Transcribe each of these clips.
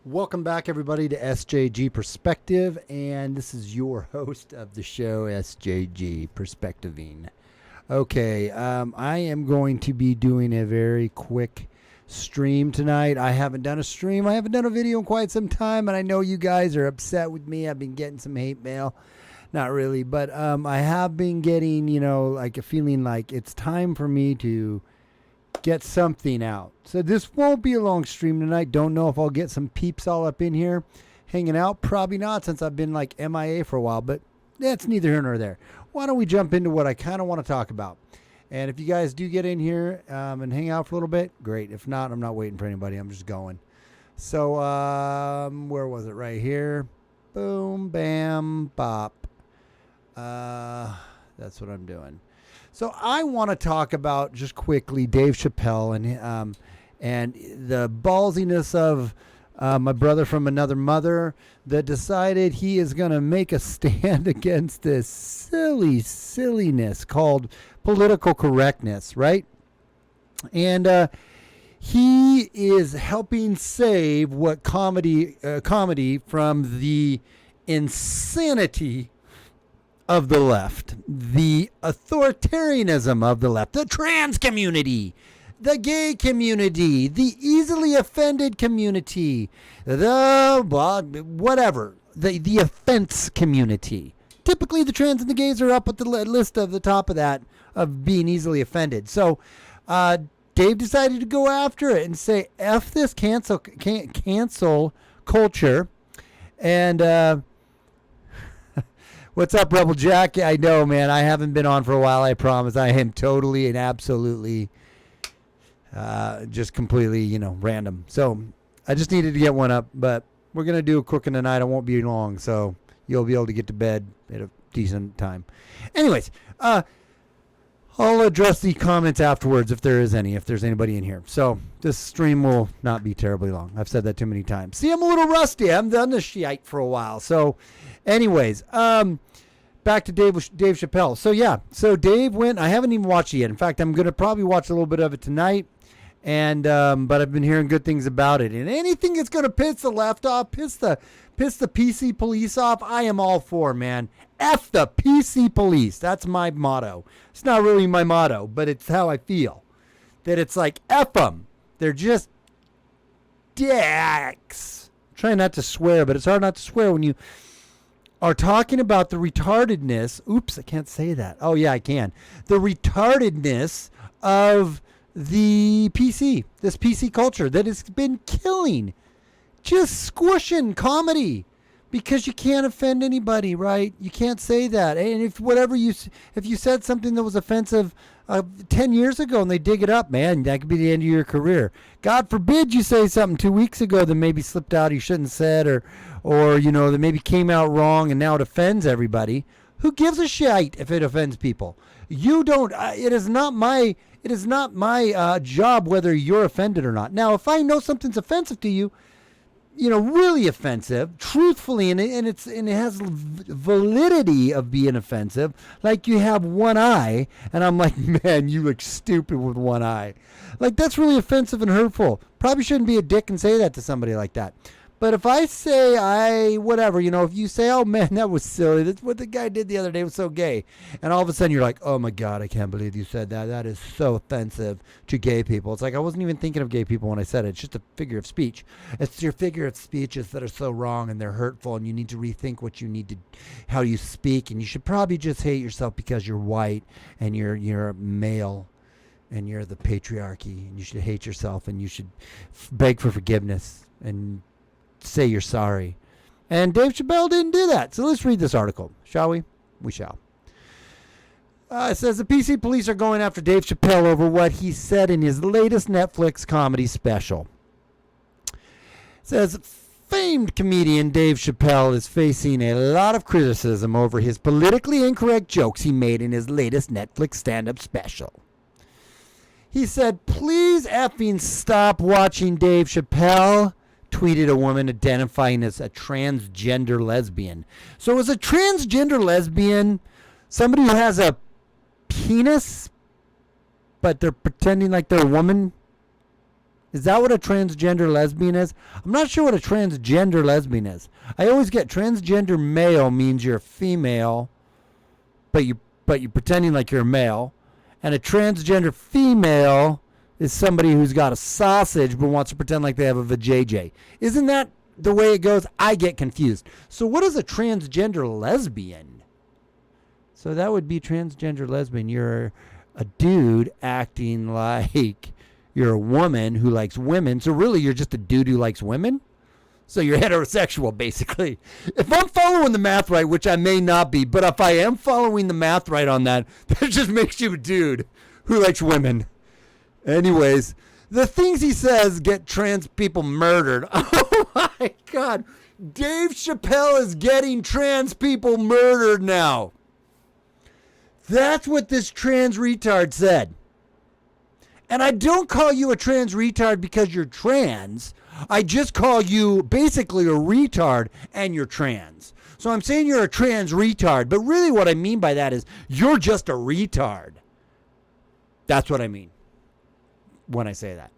Welcome back, everybody, to SJG Perspective, and this is your host of the show, SJG Perspectiving. Okay, I am going to be doing a very quick stream tonight. I haven't done a stream. I haven't done a video in quite some time, and I know you guys are upset with me. I've been getting some hate mail. Not really, but I have been getting, like a feeling like it's time for me to get something out. So this won't be a long stream tonight. Don't know if I'll get some peeps all up in here hanging out. Probably not, since I've been like MIA for a while, but that's neither here nor there. Why don't we jump into what I kind of want to talk about? And if you guys do get in here and hang out for a little bit, great. If not, I'm not waiting for anybody. I'm just going. So where was it? Right here. Boom, bam, bop. That's what I'm doing. So I want to talk about just quickly Dave Chappelle and the ballsiness of my brother from another mother that decided he is going to make a stand against this silliness called political correctness, right? And he is helping save what comedy from the insanity of the left, the authoritarianism of the left, the trans community, the gay community, the easily offended community, the offense community. Typically, the trans and the gays are up at the list of the top of that, of being easily offended. So Dave decided to go after it and say, F this cancel culture. And what's up, Rebel Jack? I know, man. I haven't been on for a while, I promise. I am totally and absolutely just completely, random. So I just needed to get one up, but we're going to do a cooking tonight. I won't be long, so you'll be able to get to bed at a decent time. Anyways, I'll address the comments afterwards if there is any, if there's anybody in here. So this stream will not be terribly long. I've said that too many times. See, I'm a little rusty. I haven't done this shite for a while. So anyways, back to Dave Chappelle. So Dave went. I haven't even watched it yet. In fact, I'm going to probably watch a little bit of it tonight. And but I've been hearing good things about it. And anything that's going to piss the left off, piss the PC police off, I am all for, man. F the PC police. That's my motto. It's not really my motto, but it's how I feel. That it's like, F them. They're just dicks. I'm trying not to swear, but it's hard not to swear when you are talking about the retardedness. Oops, I can't say that. Oh, yeah, I can. The retardedness of the PC, this PC culture that has been killing, just squishing comedy because you can't offend anybody, right? You can't say that. And if you said something that was offensive 10 years ago and they dig it up, man, that could be the end of your career. God forbid you say something 2 weeks ago that maybe slipped out you shouldn't have said, or that maybe came out wrong and now it offends everybody. Who gives a shit if it offends people? You don't. It is not my job whether you're offended or not. Now, if I know something's offensive to you, really offensive, truthfully, and it has validity of being offensive. Like you have one eye, and I'm like, man, you look stupid with one eye. Like, that's really offensive and hurtful. Probably shouldn't be a dick and say that to somebody like that. But if I say if you say, oh man, that was silly. That's what the guy did the other day. It was so gay. And all of a sudden you're like, oh my God, I can't believe you said that. That is so offensive to gay people. It's like, I wasn't even thinking of gay people when I said it. It's just a figure of speech. It's your figure of speeches that are so wrong and they're hurtful, and you need to rethink how you speak. And you should probably just hate yourself because you're white and you're a male and you're the patriarchy, and you should hate yourself and you should beg for forgiveness and say you're sorry. And Dave Chappelle didn't do that. So let's read this article, shall we? We shall. It says the PC police are going after Dave Chappelle over what he said in his latest Netflix comedy special. It says famed comedian Dave Chappelle is facing a lot of criticism over his politically incorrect jokes he made in his latest Netflix stand-up special. He said, please effing stop watching Dave Chappelle, tweeted a woman identifying as a transgender lesbian. So is a transgender lesbian somebody who has a penis, but they're pretending like they're a woman? Is that what a transgender lesbian is? I'm not sure what a transgender lesbian is. I always get transgender male means you're a female, but you're pretending like you're a male. And a transgender female is somebody who's got a sausage but wants to pretend like they have a vajayjay. Isn't that the way it goes? I get confused. So what is a transgender lesbian? So that would be transgender lesbian. You're a dude acting like you're a woman who likes women. So really you're just a dude who likes women? So you're heterosexual, basically. If I'm following the math right, which I may not be, but if I am following the math right on that, that just makes you a dude who likes women. Anyways, the things he says get trans people murdered. Oh my God. Dave Chappelle is getting trans people murdered now. That's what this trans retard said. And I don't call you a trans retard because you're trans. I just call you basically a retard and you're trans. So I'm saying you're a trans retard, but really what I mean by that is you're just a retard. That's what I mean when I say that.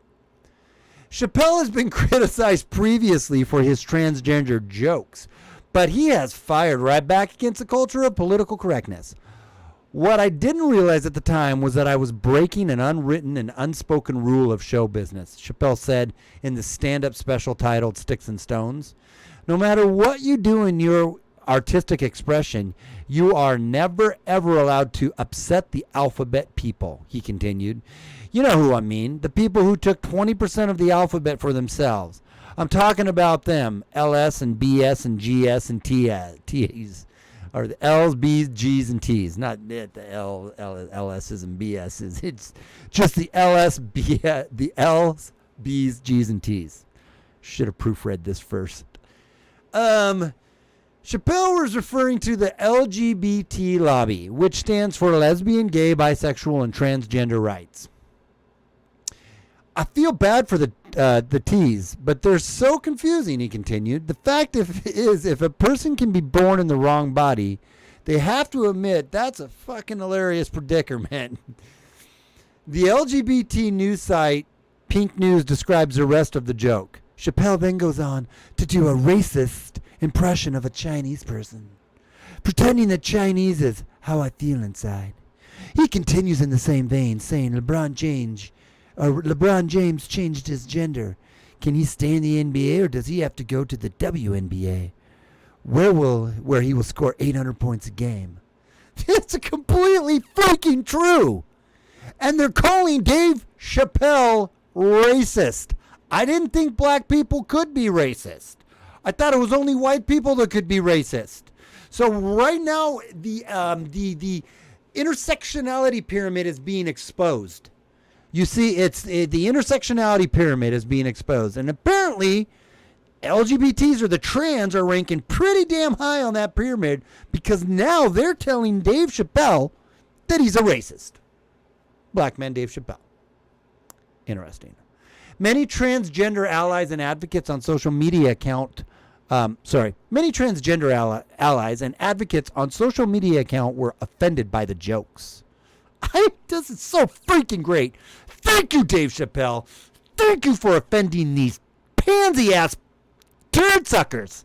Chappelle has been criticized previously for his transgender jokes, but he has fired right back against the culture of political correctness. What I didn't realize at the time was that I was breaking an unwritten and unspoken rule of show business, Chappelle said in the stand-up special titled Sticks and Stones. No matter what you do in your artistic expression, you are never, ever allowed to upset the alphabet people, he continued. You know who I mean, the people who took 20% of the alphabet for themselves. I'm talking about them, LS and BS and GS and T's. Or the L's, B's, G's, and T's. Not the LS's and BS's. It's just the the L's, B's, G's, and T's. Should have proofread this first. Chappelle was referring to the LGBT lobby, which stands for lesbian, gay, bisexual, and transgender rights. I feel bad for the T's, but they're so confusing, he continued. The fact is, if a person can be born in the wrong body, they have to admit that's a fucking hilarious predicament. The LGBT news site Pink News describes the rest of the joke. Chappelle then goes on to do a racist impression of a Chinese person, pretending that Chinese is how I feel inside. He continues in the same vein, saying LeBron James changed his gender. Can he stay in the NBA or does he have to go to the WNBA? Where he will score 800 points a game. It's completely freaking true. And they're calling Dave Chappelle racist. I didn't think black people could be racist. I thought it was only white people that could be racist. So right now the intersectionality pyramid is being exposed. You see, the intersectionality pyramid is being exposed. And apparently, LGBTs or the trans are ranking pretty damn high on that pyramid because now they're telling Dave Chappelle that he's a racist. Black man Dave Chappelle. Interesting. Many transgender allies and advocates on social media many transgender allies and advocates on social media account were offended by the jokes. This is so freaking great. Thank you, Dave Chappelle. Thank you for offending these pansy-ass turd suckers.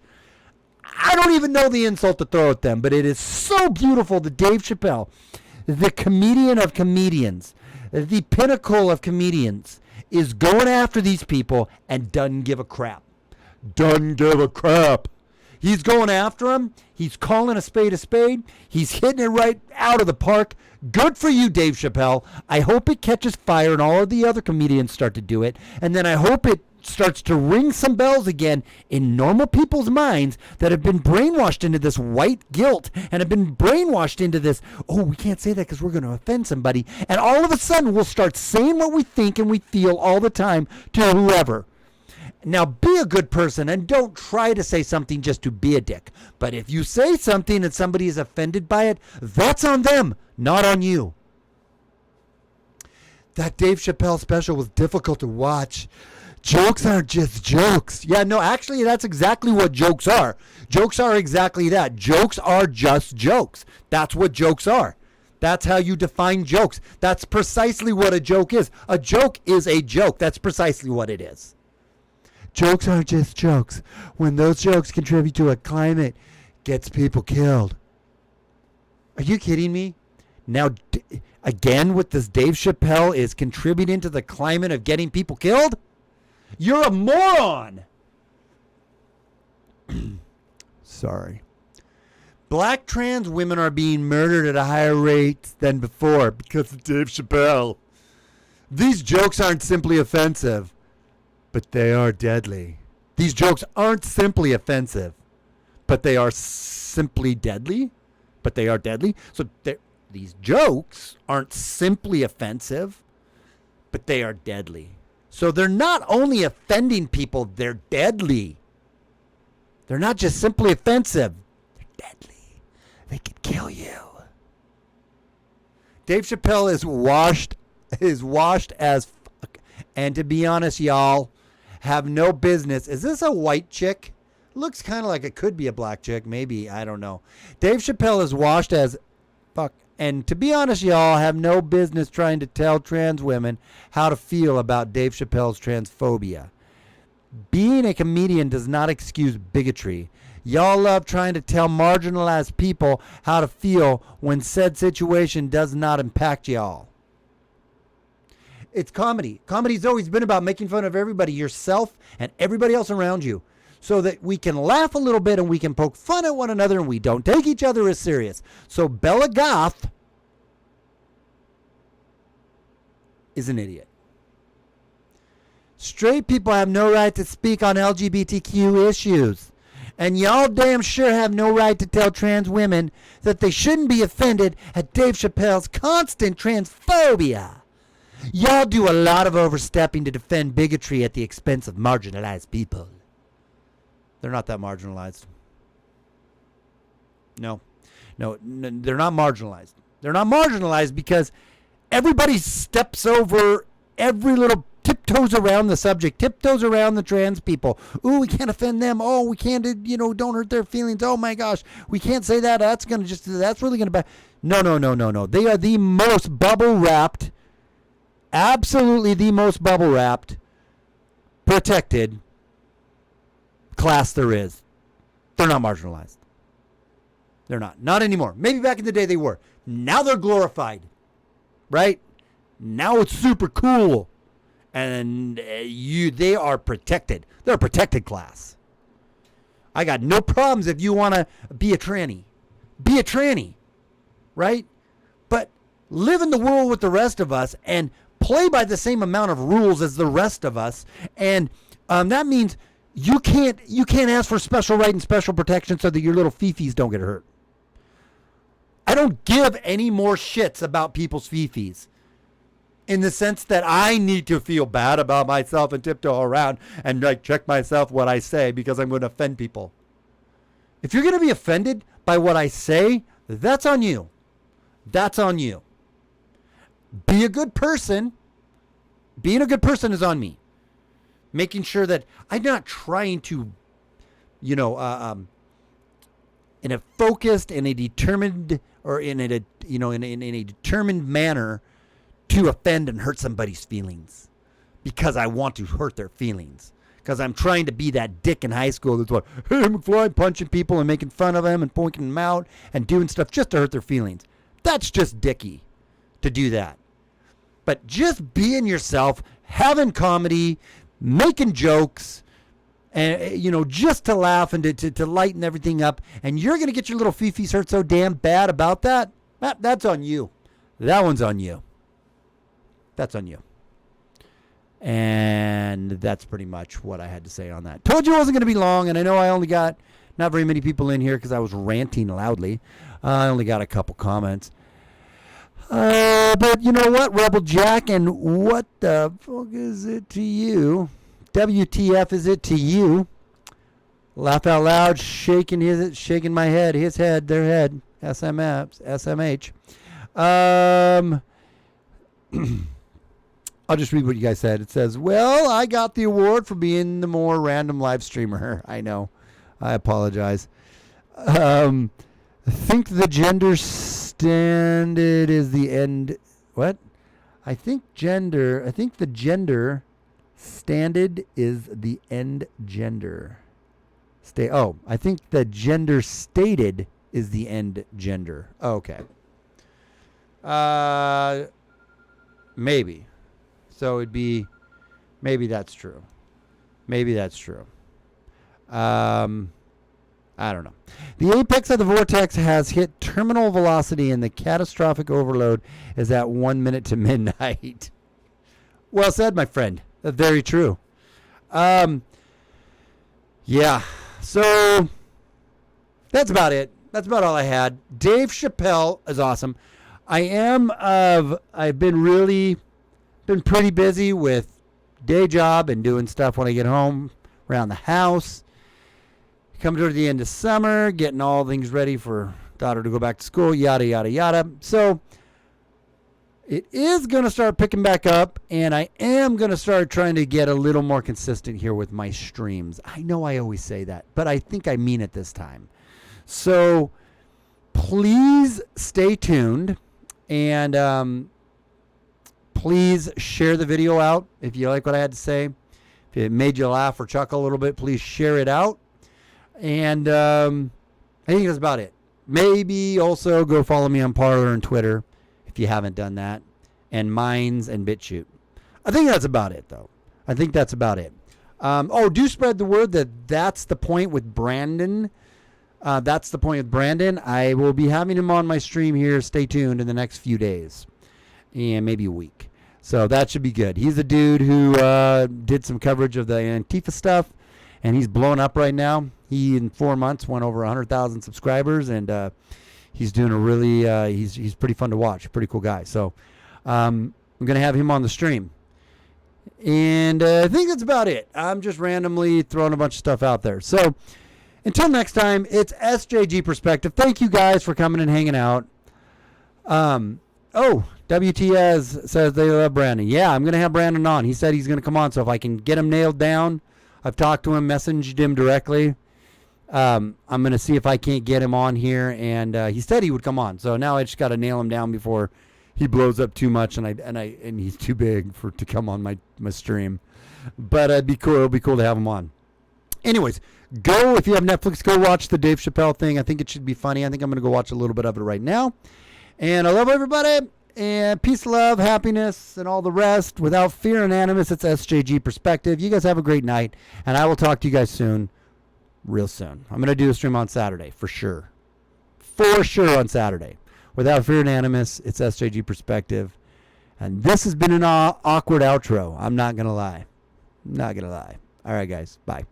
I don't even know the insult to throw at them, but it is so beautiful that Dave Chappelle, the comedian of comedians, the pinnacle of comedians, is going after these people and doesn't give a crap. Doesn't give a crap. He's going after them. He's calling a spade a spade. He's hitting it right out of the park. Good for you, Dave Chappelle. I hope it catches fire and all of the other comedians start to do it. And then I hope it starts to ring some bells again in normal people's minds that have been brainwashed into this white guilt and have been brainwashed into this, oh, we can't say that because we're going to offend somebody. And all of a sudden we'll start saying what we think and we feel all the time to whoever. Now, be a good person and don't try to say something just to be a dick. But if you say something and somebody is offended by it, that's on them, not on you. That Dave Chappelle special was difficult to watch. Jokes aren't just jokes. Yeah, no, actually, that's exactly what jokes are. Jokes are exactly that. Jokes are just jokes. That's what jokes are. That's how you define jokes. That's precisely what a joke is. A joke is a joke. That's precisely what it is. Jokes aren't just jokes. When those jokes contribute to a climate, gets people killed. Are you kidding me? Now, again, with this Dave Chappelle is contributing to the climate of getting people killed? You're a moron. Sorry. Black trans women are being murdered at a higher rate than before because of Dave Chappelle. These jokes aren't simply offensive, but they are deadly. These jokes aren't simply offensive, but they are simply deadly. But they are deadly. So these jokes aren't simply offensive, but they are deadly. So they're not only offending people, they're deadly. They're not just simply offensive. They're deadly. They can kill you. Dave Chappelle is washed as fuck. And to be honest, y'all, have no business. Is this a white chick? Looks kind of like it could be a black chick. Maybe. I don't know. Dave Chappelle is washed as fuck. And to be honest, y'all, have no business trying to tell trans women how to feel about Dave Chappelle's transphobia. Being a comedian does not excuse bigotry. Y'all love trying to tell marginalized people how to feel when said situation does not impact y'all. It's comedy. Comedy's always been about making fun of everybody, yourself and everybody else around you, so that we can laugh a little bit and we can poke fun at one another and we don't take each other as serious. So Bella Goth is an idiot. Straight people have no right to speak on LGBTQ issues. And y'all damn sure have no right to tell trans women that they shouldn't be offended at Dave Chappelle's constant transphobia. Y'all do a lot of overstepping to defend bigotry at the expense of marginalized people. They're not that marginalized. No, they're not marginalized. They're not marginalized because everybody steps over every little tiptoes around the subject, tiptoes around the trans people. Ooh, we can't offend them. Oh, we can't, don't hurt their feelings. Oh my gosh, we can't say that. That's really gonna be. No. They are the most bubble wrapped, absolutely the most bubble wrapped, protected class there is. They're not marginalized. They're not anymore. Maybe back in the day they were. Now they're glorified, right? Now it's super cool. And they are protected. They're a protected class. I got no problems if you want to be a tranny. Be a tranny, right? But live in the world with the rest of us and play by the same amount of rules as the rest of us. And that means you can't ask for special right and special protection so that your little fifis don't get hurt. I don't give any more shits about people's fifis. In the sense that I need to feel bad about myself and tiptoe around and check myself what I say because I'm going to offend people. If you're going to be offended by what I say, that's on you. That's on you. Be a good person. Being a good person is on me. Making sure that I'm not trying to, in a focused, in a determined, or in a determined manner, to offend and hurt somebody's feelings because I want to hurt their feelings. Because I'm trying to be that dick in high school that's like, hey, McFly, punching people and making fun of them and pointing them out and doing stuff just to hurt their feelings. That's just dicky to do that. But just being yourself, having comedy, making jokes, and just to laugh and to lighten everything up, and you're going to get your little fifis hurt so damn bad about that, that's on you. That one's on you. That's on you. And that's pretty much what I had to say on that. Told you it wasn't going to be long, and I know I only got not very many people in here because I was ranting loudly. I only got a couple comments. But you know what, Rebel Jack, and what the fuck is it to you? WTF is it to you? Laugh out loud, shaking my head, his head, their head, SMH. I'll just read what you guys said. It says, well, I got the award for being the more random live streamer. I know. I apologize. Think the gender standard is the end. What? I think the gender standard is the end gender. I think the gender stated is the end gender. Okay. Maybe. So it'd be, maybe that's true. I don't know. The apex of the vortex has hit terminal velocity and the catastrophic overload is at 1 minute to midnight. Well said, my friend. That's very true. Yeah. So that's about it. That's about all I had. Dave Chappelle is awesome. I've been pretty busy with day job and doing stuff when I get home around the house. Come toward the end of summer, getting all things ready for daughter to go back to school, yada, yada, yada. So it is going to start picking back up, and I am going to start trying to get a little more consistent here with my streams. I know I always say that, but I think I mean it this time. So please stay tuned, and please share the video out if you like what I had to say. If it made you laugh or chuckle a little bit, please share it out. And I think that's about it. Maybe also go follow me on Parler and Twitter if you haven't done that, and Minds and BitChute. I think that's about it, though. Do spread the word that's the point with Brandon. I will be having him on my stream here. Stay tuned in the next few days and maybe a week. So that should be good. He's a dude who did some coverage of the Antifa stuff, and he's blown up right now. He, in 4 months, went over 100,000 subscribers, and he's doing a really, he's pretty fun to watch. Pretty cool guy. So I'm going to have him on the stream. And I think that's about it. I'm just randomly throwing a bunch of stuff out there. So until next time, it's SJG Perspective. Thank you guys for coming and hanging out. WTS says they love Brandon. Yeah, I'm going to have Brandon on. He said he's going to come on, so if I can get him nailed down, I've talked to him, messaged him directly. I'm going to see if I can't get him on here, and he said he would come on. So now I just got to nail him down before he blows up too much, and he's too big to come on my stream. But it'd be cool. It'll be cool to have him on. Anyways, if you have Netflix, go watch the Dave Chappelle thing. I think it should be funny. I think I'm going to go watch a little bit of it right now. And I love everybody. And peace, love, happiness, and all the rest. Without fear and animus, it's SJG Perspective. You guys have a great night, and I will talk to you guys soon, real soon. I'm going to do a stream on Saturday, for sure. For sure on Saturday. Without fear and animus, it's SJG Perspective. And this has been an awkward outro. I'm not going to lie. All right, guys. Bye.